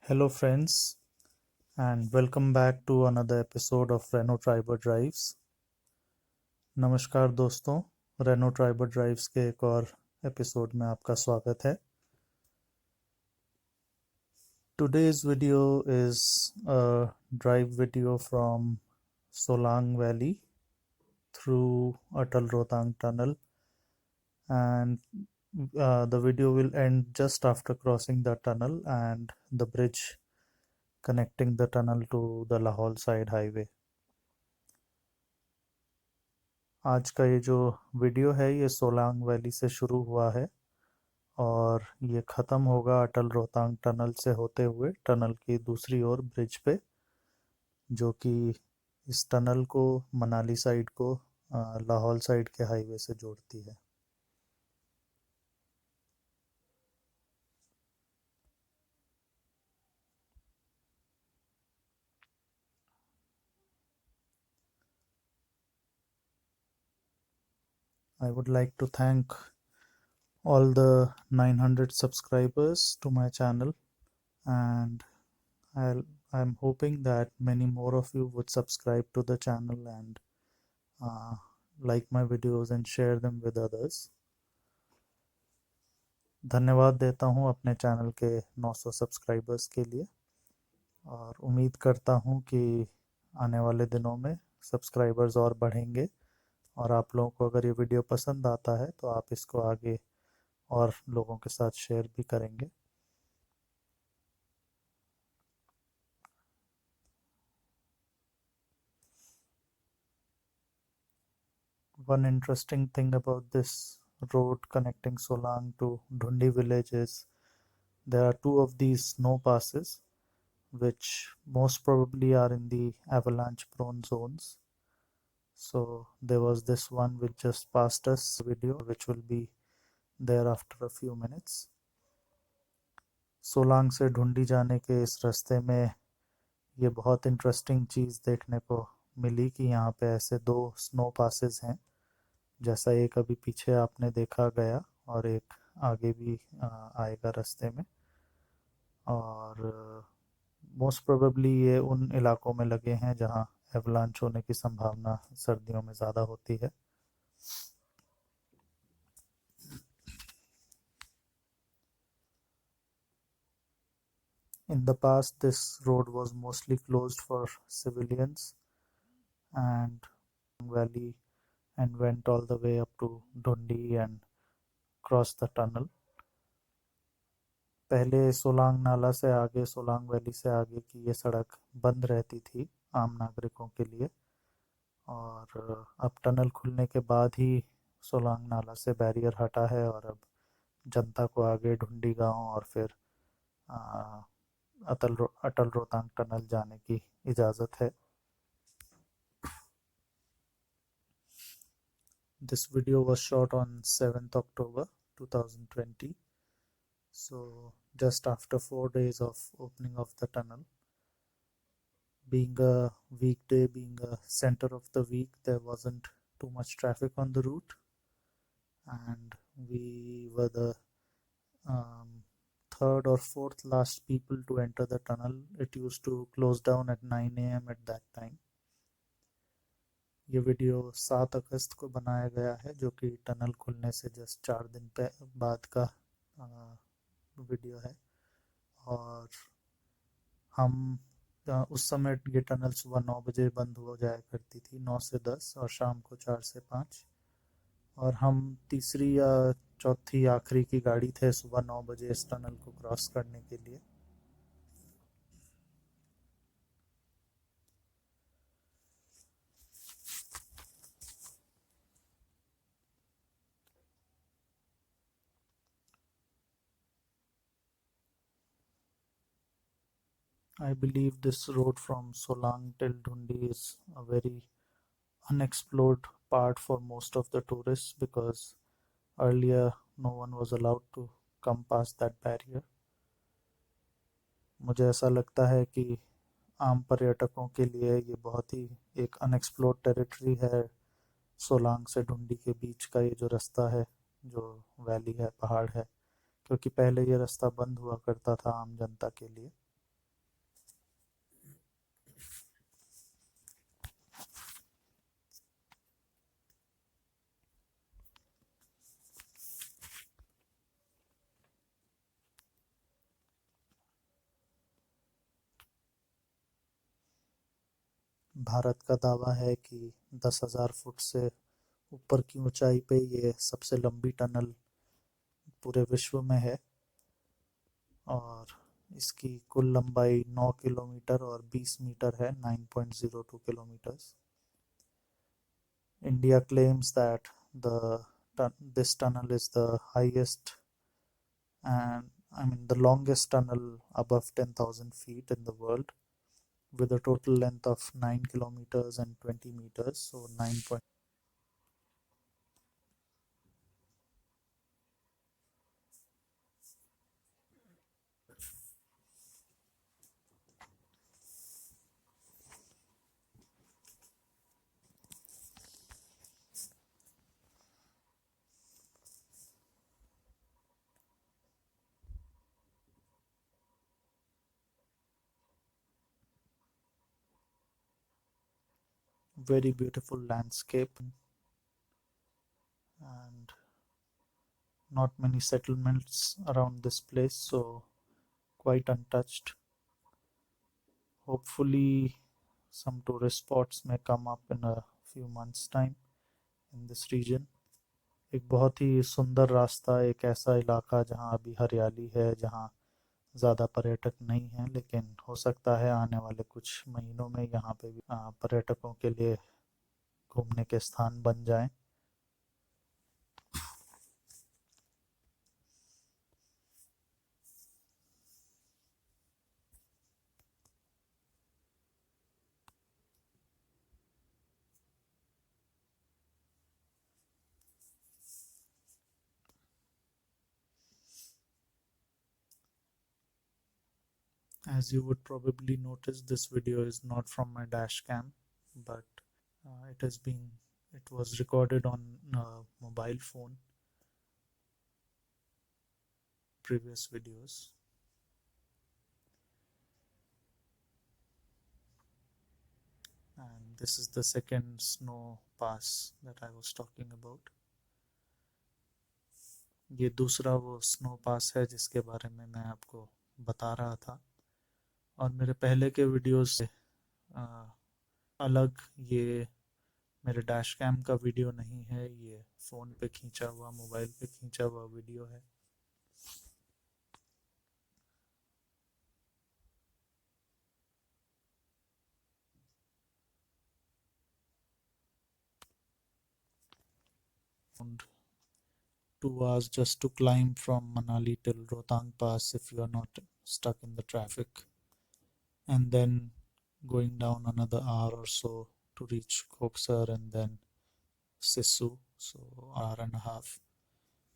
Hello, friends, and welcome back to another episode of Renault Triber Drives. नमस्कार दोस्तों, Renault Triber Drives के एक और एपिसोड में आपका स्वागत है. Today's video is a drive video from Solang Valley through Atal Rohtang Tunnel, and the video will end just after crossing the tunnel and the bridge connecting the tunnel to the Lahore side highway. आज का ये जो video है ये Solang valley से शुरू हुआ है और ये ख़त्म होगा अटल रोहतांग टनल से होते हुए टनल की दूसरी ओर ब्रिज पे, जो कि इस टनल को मनाली साइड को लाहौल साइड के हाईवे से जोड़ती है. I would like to thank all the 900 subscribers to my channel, and I'm hoping that many more of you would subscribe to the channel and like my videos and share them with others. धन्यवाद देता हूँ अपने channel के 900 subscribers के लिए और उम्मीद करता हूँ कि आने वाले दिनों में सब्सक्राइबर्स और बढ़ेंगे और आप लोगों को अगर ये वीडियो पसंद आता है तो आप इसको आगे और लोगों के साथ शेयर भी करेंगे. One interesting thing about this road connecting Solang to Dhundi village is there are two of these snow passes which most probably are in the avalanche prone zones. So there was this one which just passed us video which will be there after a few minutes. Solang से ढूंढी जाने के इस रास्ते में ये बहुत interesting चीज़ देखने को मिली कि यहाँ पे ऐसे दो स्नो पासेस हैं, जैसा एक अभी पीछे आपने देखा गया और एक आगे भी आएगा रास्ते में. और मोस्ट प्रोबेबली ये उन इलाकों में लगे हैं जहाँ एवलांच होने की संभावना सर्दियों में ज़्यादा होती है. In the past, this road was mostly closed for civilians and valley and went all the way up to Dhundi and crossed the tunnel. पहले सोलांग नाला से आगे, सोलांग वैली से आगे की ये सड़क बंद रहती थी आम नागरिकों के लिए, और अब टनल खुलने के बाद ही सोलांग नाला से बैरियर हटा है और अब जनता को आगे ढुंडी गांव और फिर अटल रोहतांग टनल जाने की इजाज़त है. This video was shot on 7th October 2020, so just after 4 days of opening of the tunnel. Being a weekday, being a center of the week, there wasn't too much traffic on the route, and we were the third or fourth last people to enter the tunnel. It used to close down at 9 a.m. at that time. ये video 7 अगस्त को बनाया गया है, जो कि tunnel खुलने से just 4 दिन बाद का वीडियो है. और हम उस समय ये टनल सुबह 9 बजे बंद हो जाया करती थी, 9 से 10, और शाम को 4 से 5, और हम तीसरी या चौथी आखिरी की गाड़ी थे सुबह 9 बजे इस टनल को क्रॉस करने के लिए. I believe this road from Solang till Dhundi is a very unexplored part for most of the tourists because earlier no one was allowed to come past that barrier. मुझे ऐसा लगता है कि आम पर्यटकों के लिए ये बहुत ही एक अनएक्सप्लोर्ड टेरिटरी है. सोलांग से ढूंढी के बीच का ये जो रास्ता है, जो वैली है, पहाड़ है, क्योंकि पहले ये रास्ता बंद हुआ करता था आम जनता के लिए. भारत का दावा है कि 10,000 फुट से ऊपर की ऊंचाई पे ये सबसे लंबी टनल पूरे विश्व में है और इसकी कुल लंबाई 9 किलोमीटर और 20 मीटर है, 9.02 kilometres. India claims that this tunnel is the highest and the longest tunnel above 10,000 feet in the world, with a total length of 9 kilometers and 20 meters, so 9. Very beautiful landscape and not many settlements around this place, so quite untouched. Hopefully, some tourist spots may come up in a few months' time in this region. एक बहुत ही सुंदर रास्ता, एक ऐसा इलाका जहाँ अभी हरियाली है, जहाँ ज़्यादा पर्यटक नहीं हैं, लेकिन हो सकता है आने वाले कुछ महीनों में यहाँ पे भी पर्यटकों के लिए घूमने के स्थान बन जाएं। As you would probably notice, this video is not from my dash cam, but it has been it was recorded on mobile phone previous videos. And this is the second snow pass that I was talking about. ये दूसरा वो snow पास है जिसके बारे में मैं आपको बता रहा था, और मेरे पहले के वीडियोस से अलग ये मेरे डैश कैम का वीडियो नहीं है, ये फ़ोन पे खींचा हुआ, मोबाइल पे खींचा हुआ वीडियो है। And 2 hours just to climb from Manali till Rohtang Pass if you are not stuck in the traffic, and then going down another hour or so to reach Koksar and then Sissu, so hour and a half.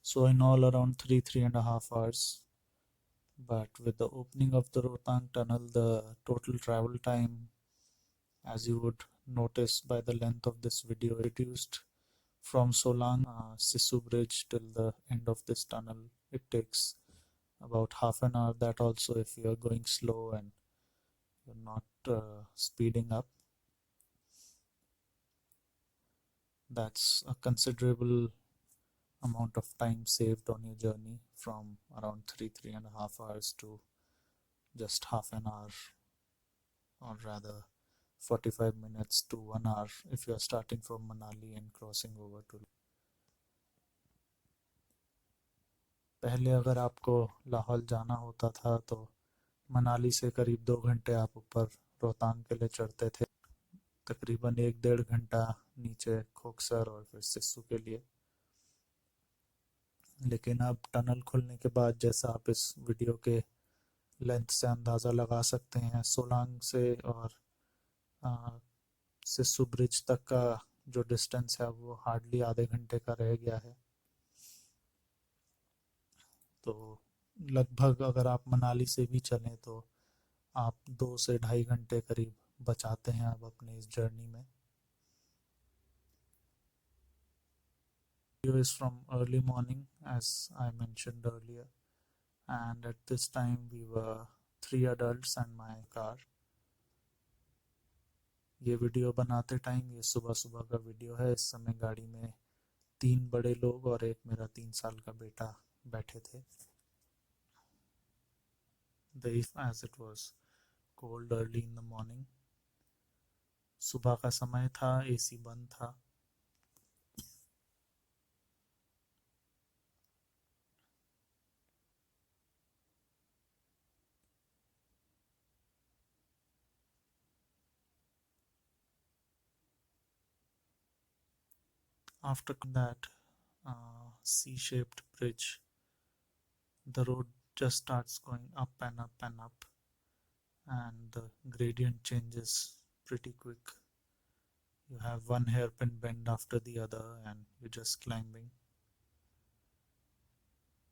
So in all around 3.5 hours. But with the opening of the Rohtang tunnel, the total travel time, as you would notice by the length of this video, reduced from Solang Sissu Bridge till the end of this tunnel. It takes about half an hour. That also if you are going slow and you're not speeding up. That's a considerable amount of time saved on your journey, from around 3.5 hours to just half an hour, or rather 45 minutes to 1 hour if you are starting from Manali and crossing over to. पहले अगर आपको लाहौल जाना होता था तो मनाली से करीब 2 घंटे आप ऊपर रोहतांग के लिए चढ़ते थे, तकरीबन 1-1.5 घंटा नीचे खोकसर और फिर सिस्सू के लिए। लेकिन अब टनल खुलने के बाद, जैसा आप इस वीडियो के लेंथ से अंदाज़ा लगा सकते हैं, सोलांग से और सिस्सू ब्रिज तक का जो डिस्टेंस है वो हार्डली आधे घंटे का रह गया है। तो लगभग अगर आप मनाली से भी चलें तो आप 2 से ढाई घंटे करीब बचाते हैं अब अपने इस जर्नी में। Video is from early morning, as I mentioned earlier, and at this time we were 3 adults and my car. ये वीडियो बनाते टाइम ये सुबह सुबह का वीडियो है। इस समय गाड़ी में 3 बड़े लोग और एक मेरा 3 साल का बेटा बैठे थे। As it was cold early in the morning, सुबह का समय था, एसी बंद था। After that C-shaped bridge, the road just starts going up and up and up, and the gradient changes pretty quick. You have one hairpin bend after the other, and you're just climbing.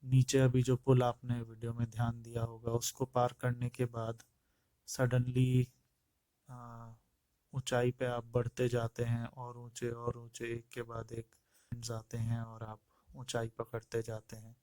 नीचे अभी जो पुल आपने video में ध्यान दिया होगा, उसको पार करने के बाद सडनली ऊंचाई पे आप बढ़ते जाते हैं, और ऊंचे एक के बाद एक आते हैं और आप ऊंचाई पकड़ते जाते हैं।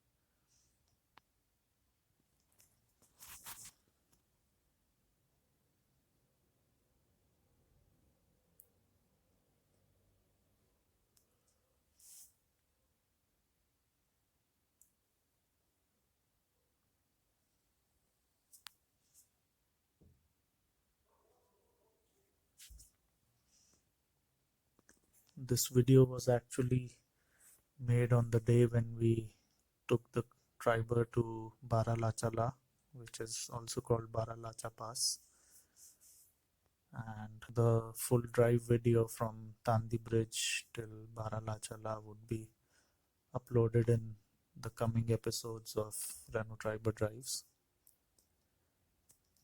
This video was actually made on the day when we took the triber to Baralachala, which is also called Baralacha Pass. And the full drive video from Tandi Bridge till Baralachala would be uploaded in the coming episodes of Renu Triber Drives.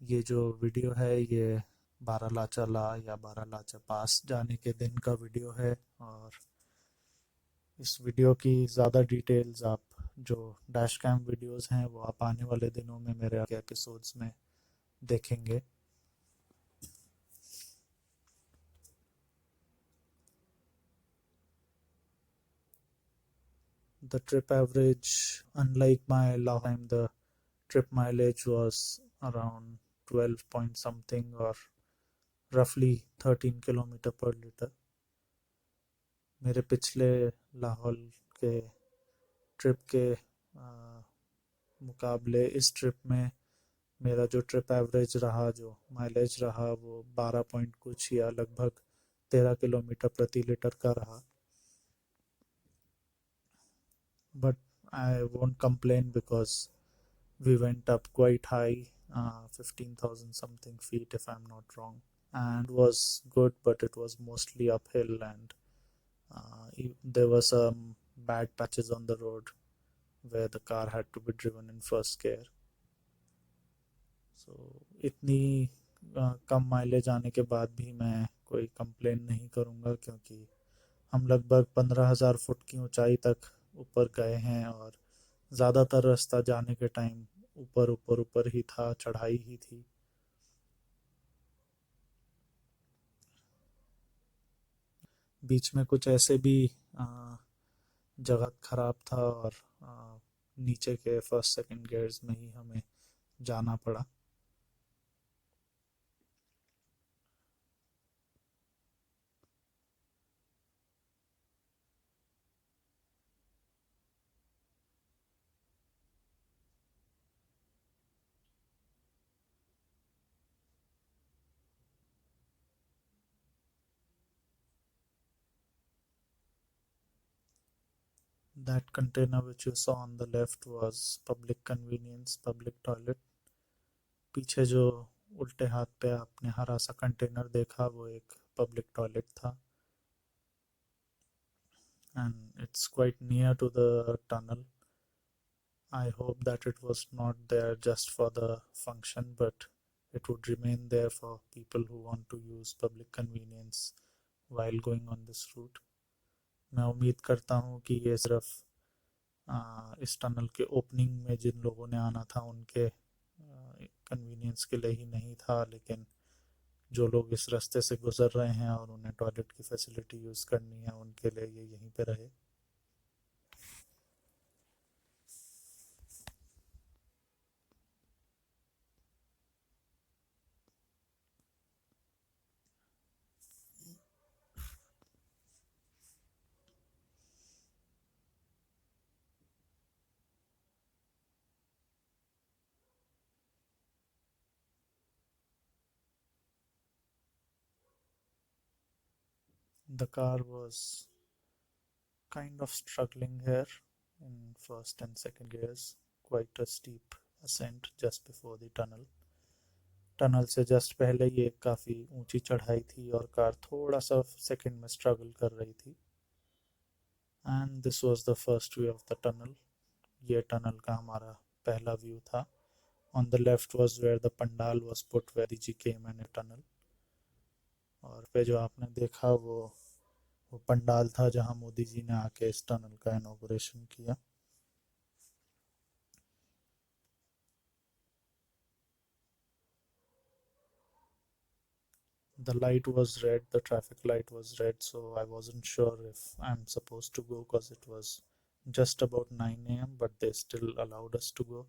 ये जो video है ये बारालाचाला या बारालाचा पास जाने के दिन का video है, और इस वीडियो की ज़्यादा डिटेल्स आप जो डैश कैम वीडियोस हैं वो आप आने वाले दिनों में मेरे आगे एपिसोड्स में देखेंगे। The trip average, unlike my last time, the trip mileage was around 12 point something, or roughly 13 kilometre पर लीटर। मेरे पिछले लाहौल के ट्रिप के मुकाबले इस ट्रिप में मेरा जो ट्रिप एवरेज रहा, जो माइलेज रहा, वो 12 पॉइंट कुछ या लगभग 13 किलोमीटर प्रति लीटर का रहा। But I won't complain because we went up quite high, 15,000 something feet if I'm not wrong, and was good, but it was mostly uphill, and there were some bad patches on the road where the car had to be driven in first gear. So इतनी कम mileage आने के बाद भी मैं कोई complain नहीं करूँगा, क्योंकि हम लगभग 15,000 फुट की ऊंचाई तक ऊपर गए हैं, और ज़्यादातर रास्ता जाने के टाइम ऊपर ऊपर ऊपर ही था, चढ़ाई ही थी। बीच में कुछ ऐसे भी जगह खराब था, और नीचे के फर्स्ट सेकंड गियर्स में ही हमें जाना पड़ा। That container which you saw on the left was public convenience, public toilet. पीछे जो उल्टे हाथ पे आपने हरा सा कंटेनर देखा, वो एक पब्लिक टॉयलेट था, and it's quite near to the tunnel. I hope that it was not there just for the function, but it would remain there for people who want to use public convenience while going on this route. मैं उम्मीद करता हूँ कि ये सिर्फ इस tunnel के opening में जिन लोगों ने आना था उनके कन्वीनियंस के लिए ही नहीं था, लेकिन जो लोग इस रास्ते से गुजर रहे हैं और उन्हें टॉयलेट की फैसिलिटी यूज़ करनी है, उनके लिए ये यहीं पे रहे। The car was kind of struggling here in first and second gears, quite a steep ascent just before the tunnel. Tunnel से जस्ट पहले ही एक काफ़ी ऊंची चढ़ाई थी और कार थोड़ा सा सेकंड में स्ट्रगल कर रही थी. And this was the first view of the tunnel. ये टनल का हमारा पहला व्यू था. On the left was where the pandal was put where the G came in a tunnel. और पे जो आपने देखा वो पंडाल था जहां मोदी जी ने आके इस टनल का इनॉग्रेशन किया. The light was red, the traffic light was red, so I wasn't sure if I'm supposed to go because it was just about 9 a.m., but they still allowed us to go.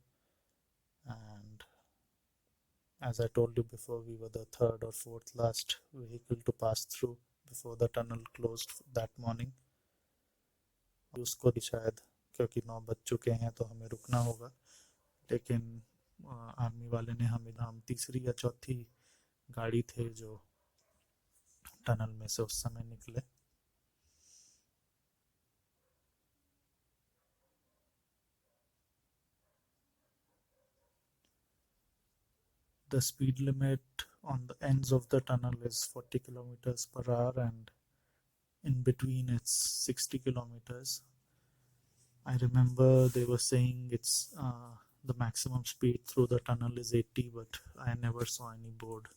And as I told you before, we were the third or fourth last vehicle to pass through before the tunnel closed that morning. उसको भी शायद क्योंकि 9 बज चुके हैं तो हमें रुकना होगा, लेकिन आर्मी वाले ने हम तीसरी या चौथी गाड़ी थे जो टनल में से उस समय निकले. The speed limit on the ends of the tunnel is 40 kilometers per hour, and in between it's 60 kilometers. I remember they were saying it's the maximum speed through the tunnel is 80, but I never saw any board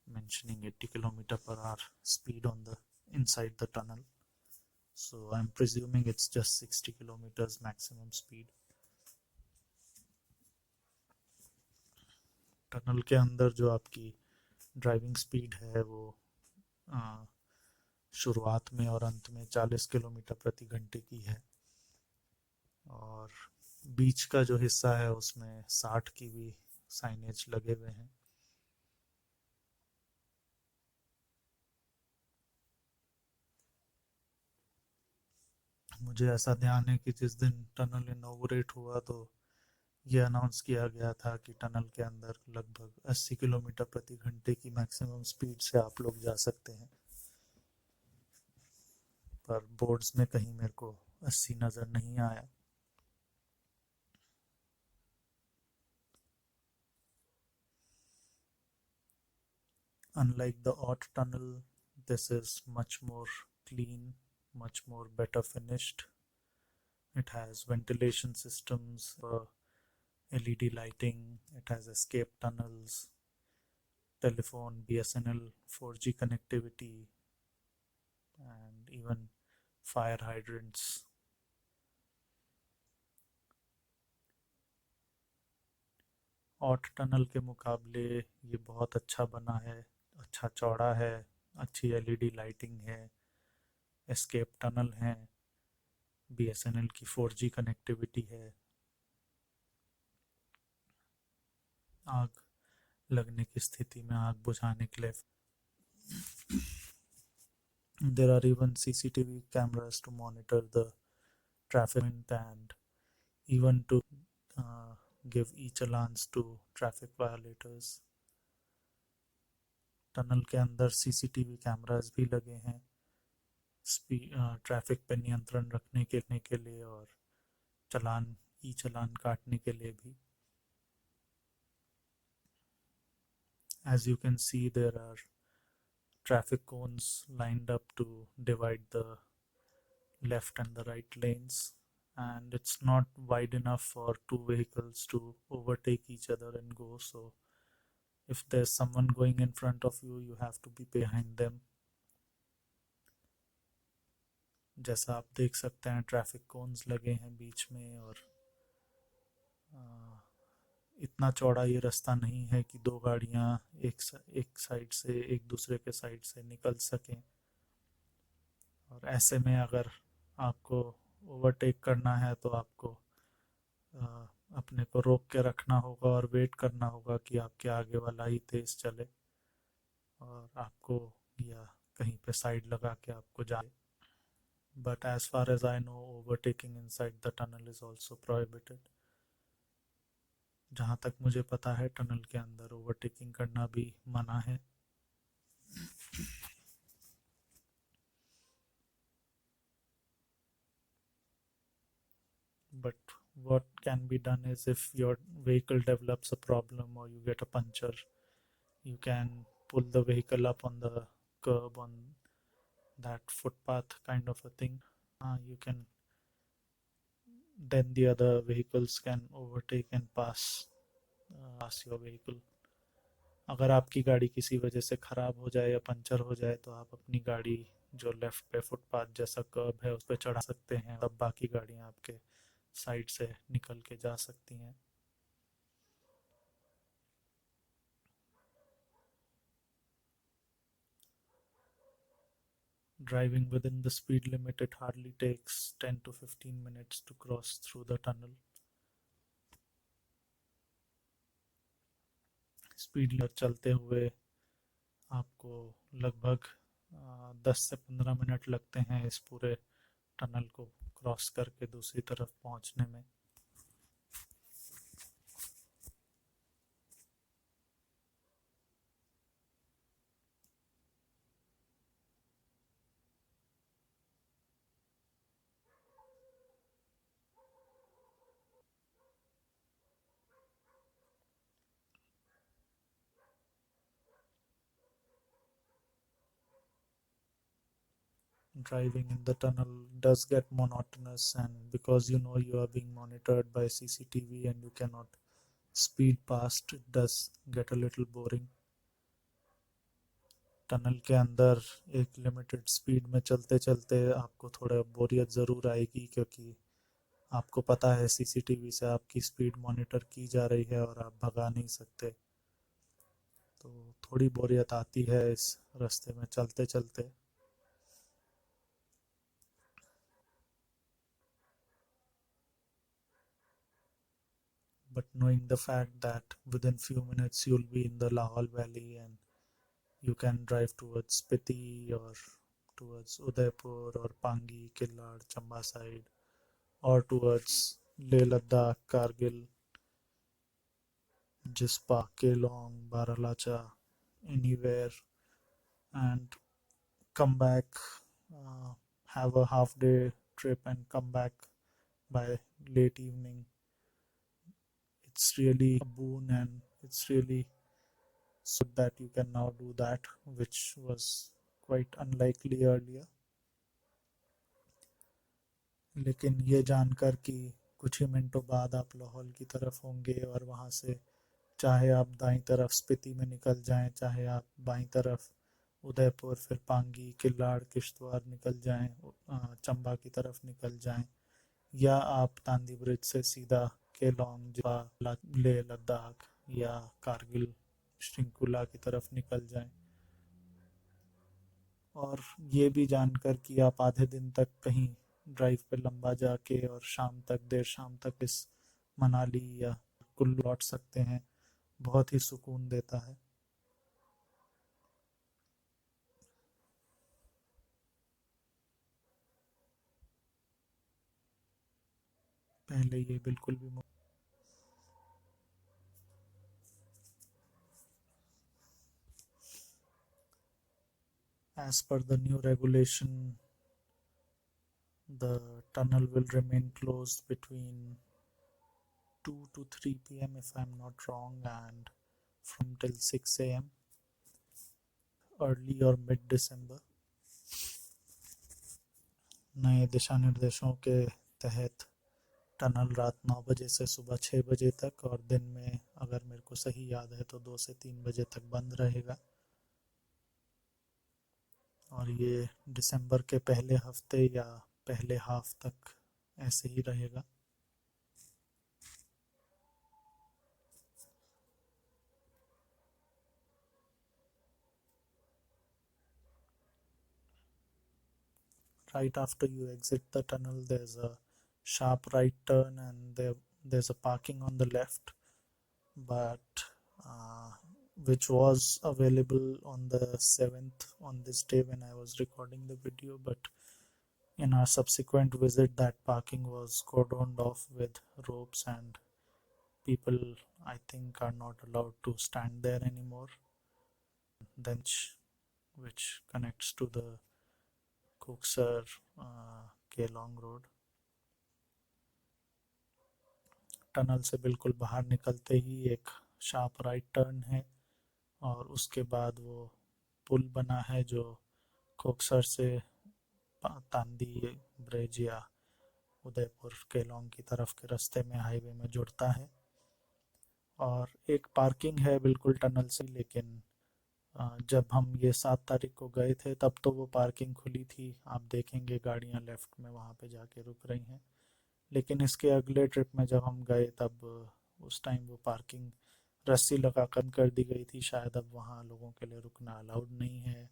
mentioning 80 kilometer per hour speed on the inside the tunnel. So I'm presuming it's just 60 kilometers maximum speed. Tunnel के अंदर जो आपकी driving speed है वो शुरुआत में और अंत में 40 किलोमीटर प्रति घंटे की है, और बीच का जो हिस्सा है उसमें 60 की भी साइनेज लगे हुए हैं. मुझे ऐसा ध्यान है कि जिस दिन टनल इनॉग्रेट हुआ तो ये अनाउंस किया गया था कि टनल के अंदर लगभग 80 किलोमीटर प्रति घंटे की मैक्सिमम स्पीड से आप लोग जा सकते हैं, पर बोर्ड्स में कहीं मेरे को 80 नज़र नहीं आया. Unlike the Ott tunnel, this is much more clean, much more better finished. It has ventilation systems, LED lighting, it has escape tunnels, telephone, BSNL, 4G connectivity, and even fire hydrants. ऑट tunnel के मुकाबले ये बहुत अच्छा बना है, अच्छा चौड़ा है, अच्छी एलईडी लाइटिंग है, एस्केप टनल है, बीएसएनएल की 4G कनेक्टिविटी है, आग लगने की स्थिति में आग बुझाने के लिए there are even CCTV cameras to monitor the traffic and even to give e-challans to traffic violators. Tunnel के अंदर सीसीटीवी कैमरास भी लगे हैं ट्रैफिक पे नियंत्रण रखने के लिए और ई चलान काटने के लिए भी. As you can see, there are traffic cones lined up to divide the left and the right lanes, and it's not wide enough for two vehicles to overtake each other and go. So if there's someone going in front of you, you have to be behind them. जैसा आप देख सकते हैं traffic cons लगे हैं बीच में, और इतना चौड़ा ये रास्ता नहीं है कि दो गाड़ियां एक साइड से एक दूसरे के साइड से निकल सकें, और ऐसे में अगर आपको ओवरटेक करना है तो आपको अपने को रोक के रखना होगा और वेट करना होगा कि आपके आगे वाला ही तेज चले और आपको या कहीं पे साइड लगा के आपको जाए. But as far as I know, overtaking inside the tunnel is also prohibited. जहाँ तक मुझे पता है टनल के अंदर ओवरटेकिंग करना भी मना है. but what can be done is if your vehicle develops a problem or you get a puncture, you can pull the vehicle up on the curb on that footpath kind of a thing. You can then the other vehicles can overtake and pass your vehicle. अगर आपकी गाड़ी किसी वजह से ख़राब हो जाए या पंचर हो जाए तो आप अपनी गाड़ी जो लेफ्ट पे फुटपाथ जैसा कर्ब है उस पर चढ़ा सकते हैं, तब बाकी गाड़ियाँ आपके साइड से निकल के जा सकती हैं. Driving within the speed limit, it hardly takes 10 to 15 minutes to cross through the tunnel. Speed चलते हुए आपको लगभग 10 से 15 मिनट लगते हैं इस पूरे टनल को क्रॉस करके दूसरी तरफ पहुंचने में. Driving in the tunnel does get monotonous, and because you know you are being monitored by CCTV and you cannot speed past, it does get a little boring. Tunnel के अंदर एक limited speed में चलते चलते आपको थोड़ा बोरियत ज़रूर आएगी, क्योंकि आपको पता है सीसीटीवी से आपकी स्पीड मॉनिटर की जा रही है और आप भगा नहीं सकते, तो थोड़ी बोरियत आती है इस रास्ते में चलते चलते. But knowing the fact that within few minutes you'll be in the Lahore Valley and you can drive towards Spiti or towards Udaipur or Pangi, Killar, Chamba side, or towards Leh Ladakh, Kargil, Jispa, Kelong, Baralacha, anywhere, and come back, uh, have a half day trip and come back by late evening. It's really a boon, and it's really so that you can now do that, which was quite unlikely earlier. लेकिन ये जानकर कि कुछ ही मिनटों बाद आप लाहौल की तरफ होंगे और वहाँ से चाहे आप दाईं तरफ स्पीति में निकल जाएं, चाहे आप बाईं तरफ उदयपुर, फिर पांगी, किल्लाड़, किश्तवाड़ निकल जाएं, चंबा की तरफ निकल जाएं, या आप तांदी ब्रिज से सीधा केलोंग, लेह लद्दाख या कारगिल, श्रृंखला की तरफ निकल जाएं. और ये भी जानकर कि आप आधे दिन तक कहीं ड्राइव पे लंबा जाके और शाम तक, देर शाम तक इस मनाली या कुल्लू लौट सकते हैं, बहुत ही सुकून देता है. पहले ये बिल्कुल भी as per the new regulation, the tunnel will remain closed between 2 to 3 p.m. if I'm not wrong, and from till 6 a.m. early or mid December. नए दिशा निर्देशों के तहत टनल रात 9 बजे से सुबह 6 बजे तक और दिन में, अगर मेरे को सही याद है, तो 2 से 3 बजे तक बंद रहेगा. और ये दिसंबर के पहले हफ्ते या पहले हाफ तक ऐसे ही रहेगा. Right after you exit the tunnel, there's a sharp right turn and there's a parking on the left, but which was available on the 7th, on this day when I was recording the video, but in our subsequent visit that parking was cordoned off with ropes and people, I think, are not allowed to stand there anymore. Then which connects to the Koksar Kelong road. Tunnel से बिल्कुल बाहर निकलते ही एक sharp right turn है और उसके बाद वो पुल बना है जो कोकसर से तांदी ब्रिज या उदयपुर केलोंग की तरफ के रास्ते में हाईवे में जुड़ता है। और एक पार्किंग है बिल्कुल टनल से, लेकिन जब हम ये 7 तारीख को गए थे तब तो वो पार्किंग खुली थी, आप देखेंगे गाड़ियाँ लेफ्ट में वहाँ पे जाके रुक रही हैं। लेकिन इसके अगले ट्रिप में जब हम गए तब उस टाइम वो पार्किंग रस्सी लगा कर दी गई थी, शायद अब वहाँ लोगों के लिए रुकना अलाउड नहीं है।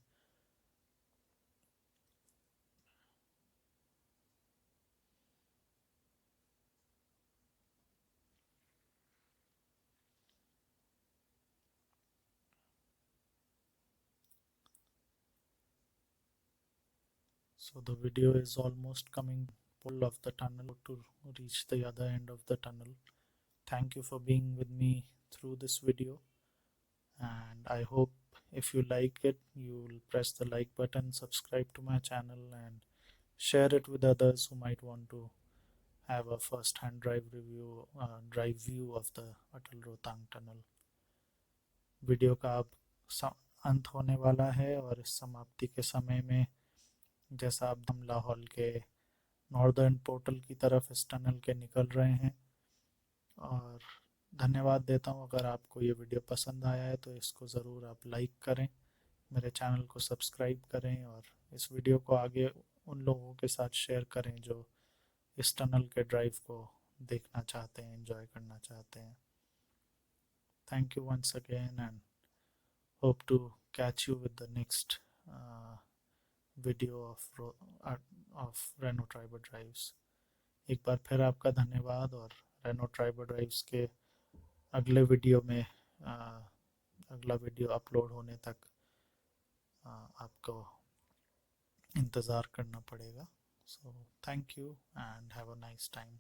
So the video is almost coming full of the tunnel to reach the other end of the tunnel. Thank you for being with me through this video, and I hope if you like it, you will press the like button, subscribe to my channel, and share it with others who might want to have a first-hand drive view of the Atal Rohtang Tunnel. Video का अब अंत होने वाला है और इस समाप्ति के समय में जैसा आप धमला हॉल के नॉर्दर्न पोर्टल की तरफ इस टनल के निकल रहे हैं। और धन्यवाद देता हूँ, अगर आपको ये वीडियो पसंद आया है तो इसको ज़रूर आप लाइक करें, मेरे चैनल को सब्सक्राइब करें और इस वीडियो को आगे उन लोगों के साथ शेयर करें जो इस टनल के ड्राइव को देखना चाहते हैं, एंजॉय करना चाहते हैं। Thank you once again and hope to catch you with the next video of Renault Triber drives. एक बार फिर आपका धन्यवाद, और रेनो ट्राइबर ड्राइव्स के अगले वीडियो में अगला वीडियो अपलोड होने तक आपको इंतज़ार करना पड़ेगा। So thank you and have a nice time.